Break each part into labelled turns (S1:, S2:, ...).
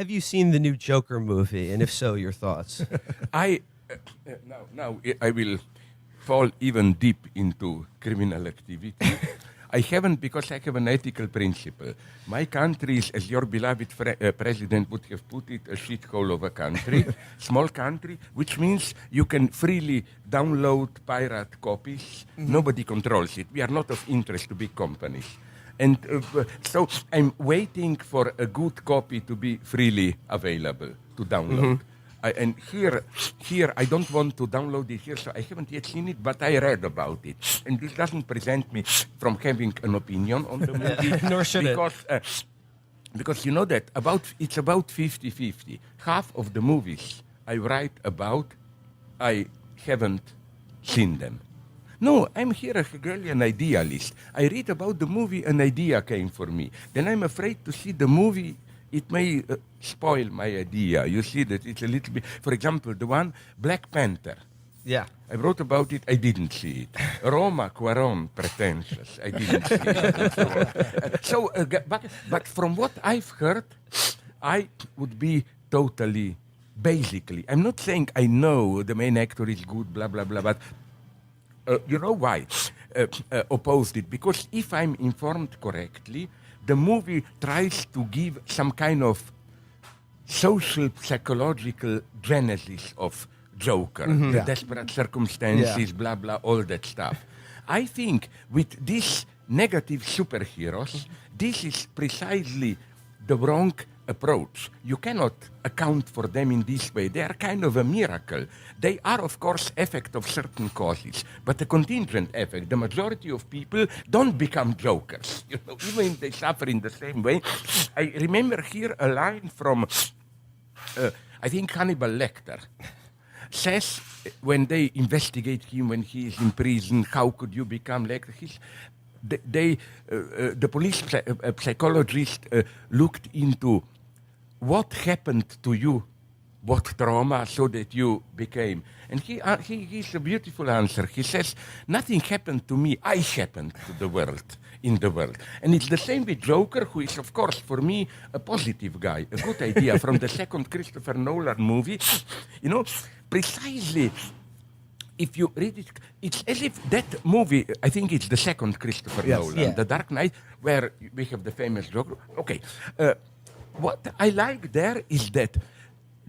S1: Have you seen the new Joker movie? And if so, your thoughts?
S2: Now I will fall even deep into criminal activity. I haven't because I have an ethical principle. My country is, as your beloved president would have put it, a shithole of a country, small country, which means you can freely download pirate copies. Nobody controls it. We are not of interest to big companies. And so I'm waiting for a good copy to be freely available to download. And here, I don't want to download it here, so I haven't yet seen it, but I read about it. And this doesn't prevent me from having an opinion on the movie.
S1: Nor should
S2: because you know that it's about 50-50. Half of the movies I write about, I haven't seen them. No, I'm here a Hegelian idealist. I read about the movie, an idea came for me. Then I'm afraid to see the movie. It may spoil my idea. You see that it's a little bit... For example, the one, Black Panther.
S1: Yeah.
S2: I wrote about it. I didn't see it. Roma, Quaron, pretentious. I didn't see it. But from what I've heard, I would be totally... Basically, I'm not saying I know the main actor is good, blah, blah, blah, but you know why opposed it? Because if I'm informed correctly, the movie tries to give some kind of social, psychological genesis of Joker, the desperate circumstances, blah, blah, all that stuff. I think with these negative superheroes, this is precisely the wrong approach. You cannot account for them in this way. They are kind of a miracle. They are, of course, effect of certain causes, but a contingent effect. The majority of people don't become jokers, even if they suffer in the same way. I remember here a line from, I think Hannibal Lecter says, when they investigate him when he is in prison, how could you become Lecter? The police psychologist looked into what happened to you, what trauma, so that you became. And he gives a beautiful answer. He says, nothing happened to me, I happened to the world, in the world. And it's the same with Joker, who is, of course, for me, a positive guy, a good idea from the second Christopher Nolan movie. Precisely, if you read it, it's as if that movie, I think it's the second Christopher Nolan, The Dark Knight, where we have the famous Joker. Okay. What I like there is that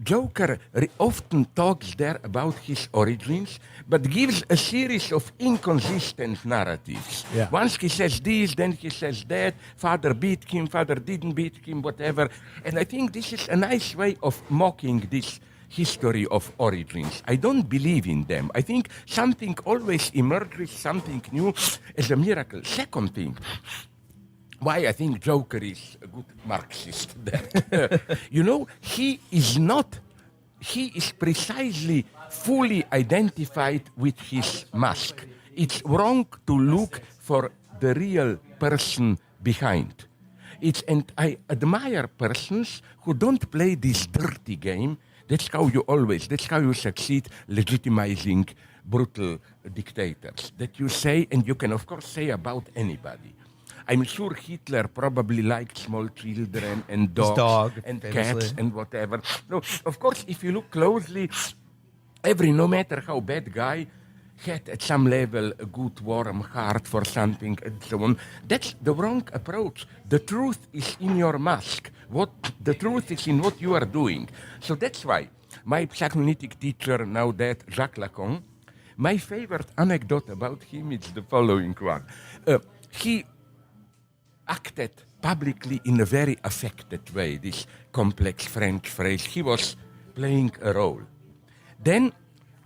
S2: Joker often talks there about his origins, but gives a series of inconsistent narratives.
S3: Yeah.
S2: Once he says this, then he says that, father beat him, father didn't beat him, whatever. And I think this is a nice way of mocking this history of origins. I don't believe in them. I think something always emerges, something new, as a miracle. Second thing, why I think Joker is a good Marxist there. He is precisely fully identified with his mask. It's wrong to look for the real person behind. And I admire persons who don't play this dirty game. That's how you succeed legitimizing brutal dictators. That you say, and you can of course say about anybody. I'm sure Hitler probably liked small children and dogs and famously. Cats and whatever. No, of course, if you look closely, no matter how bad guy, had at some level a good warm heart for something and so on. That's the wrong approach. The truth is in your mask. The truth is in what you are doing. So that's why my psychoanalytic teacher, now dead, Jacques Lacan, my favorite anecdote about him is the following one. He acted publicly in a very affected way, this complex French phrase. He was playing a role. Then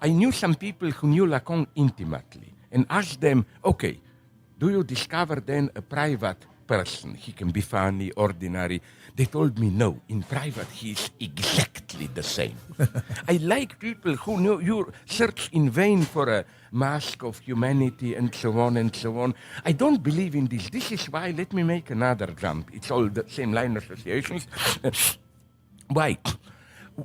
S2: I knew some people who knew Lacan intimately and asked them, okay, do you discover then a private person? He can be funny, ordinary. They told me no. In private, he is exactly the same. I like people who know you search in vain for a mask of humanity and so on and so on. I don't believe in this. This is why, let me make another jump. It's all the same line associations. Why?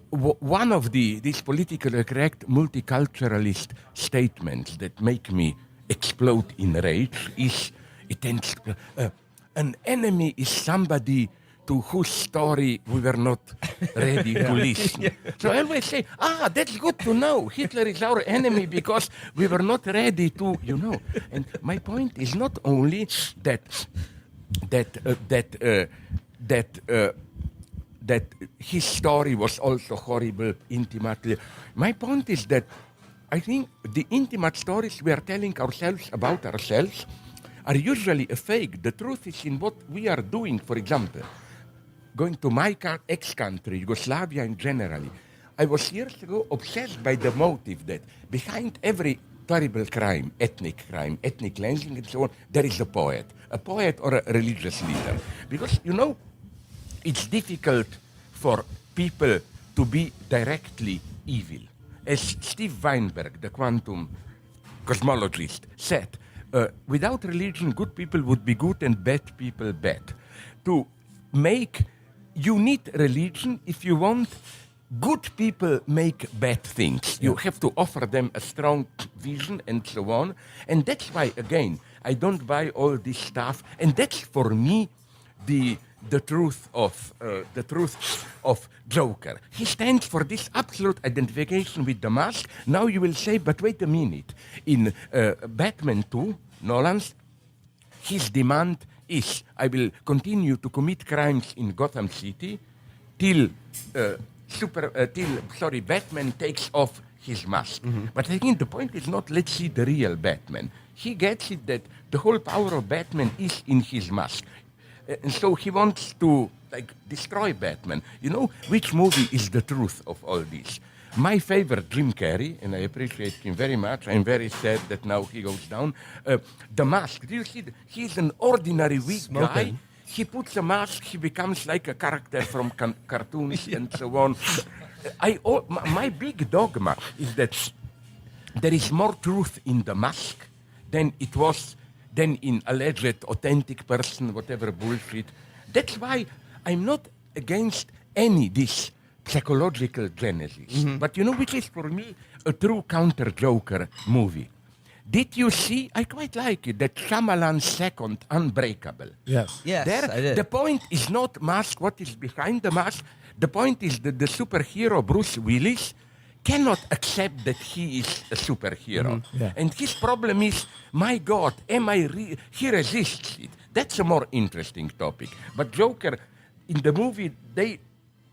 S2: One of these politically correct multiculturalist statements that make me explode in rage is, an enemy is somebody to whose story we were not ready to listen. So I always say, that's good to know. Hitler is our enemy because we were not ready to, And my point is not only that his story was also horrible intimately. My point is that I think the intimate stories we are telling ourselves about ourselves are usually a fake. The truth is in what we are doing. For example, going to my ex-country, Yugoslavia in generally, I was years ago obsessed by the motive that behind every terrible crime, ethnic cleansing and so on, there is a poet or a religious leader. Because, it's difficult for people to be directly evil. As Steve Weinberg, the quantum cosmologist, said, without religion, good people would be good and bad people bad. You need religion if you want good people make bad things. You have to offer them a strong vision and so on. And that's why, again, I don't buy all this stuff. And that's for me the truth of Joker. He stands for this absolute identification with the mask. Now you will say, but wait a minute. In Batman 2, Nolan's, his demand is, I will continue to commit crimes in Gotham City till Batman takes off his mask. Mm-hmm. But I think the point is not, let's see the real Batman. He gets it that the whole power of Batman is in his mask. And so he wants to destroy Batman. Which movie is the truth of all this? My favorite, Jim Carrey, and I appreciate him very much. I'm very sad that now he goes down. The Mask. Do you see? He's an ordinary weak guy. He puts a mask. He becomes like a character from cartoons and so on. My big dogma is that there is more truth in the mask than in alleged authentic person, whatever bullshit. That's why I'm not against any this psychological genesis. Mm-hmm. But which is for me a true counter-Joker movie? Did you see, I quite like it, that Shyamalan's second, Unbreakable?
S1: Yes, I did.
S2: The point is not mask, what is behind the mask. The point is that the superhero Bruce Willis cannot accept that he is a superhero. Mm-hmm. Yeah. And his problem is, my God, he resists it. That's a more interesting topic. But Joker, in the movie, they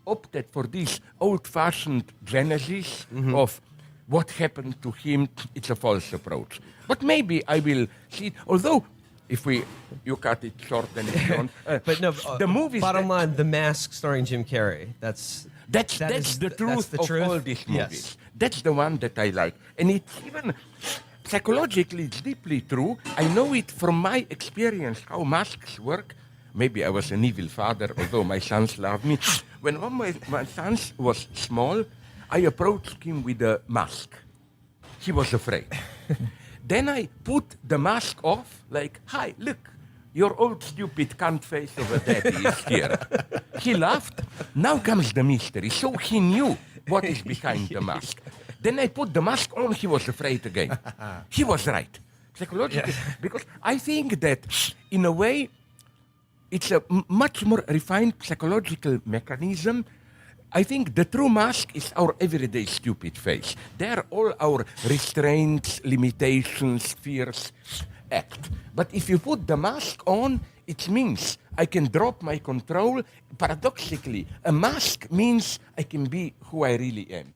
S2: opted for this old-fashioned genesis of what happened to him. It's a false approach. But maybe I will see it. Although, if you cut it short, then it's gone.
S1: But no,
S2: the movies.
S1: Bottom line, The Mask starring Jim Carrey. That's
S2: the truth of all these movies. Yes. That's the one that I like. And it's even psychologically, it's deeply true. I know it from my experience, how masks work. Maybe I was an evil father, although my sons love me. When one of my sons was small, I approached him with a mask. He was afraid. Then I put the mask off, like, hi, look, your old stupid cunt face of a daddy is here. He laughed. Now comes the mystery. So he knew what is behind the mask. Then I put the mask on, he was afraid again. He was right. Psychologically, because I think that, in a way, it's a much more refined psychological mechanism. I think the true mask is our everyday stupid face. There all our restraints, limitations, fears act. But if you put the mask on, it means I can drop my control. Paradoxically, a mask means I can be who I really am.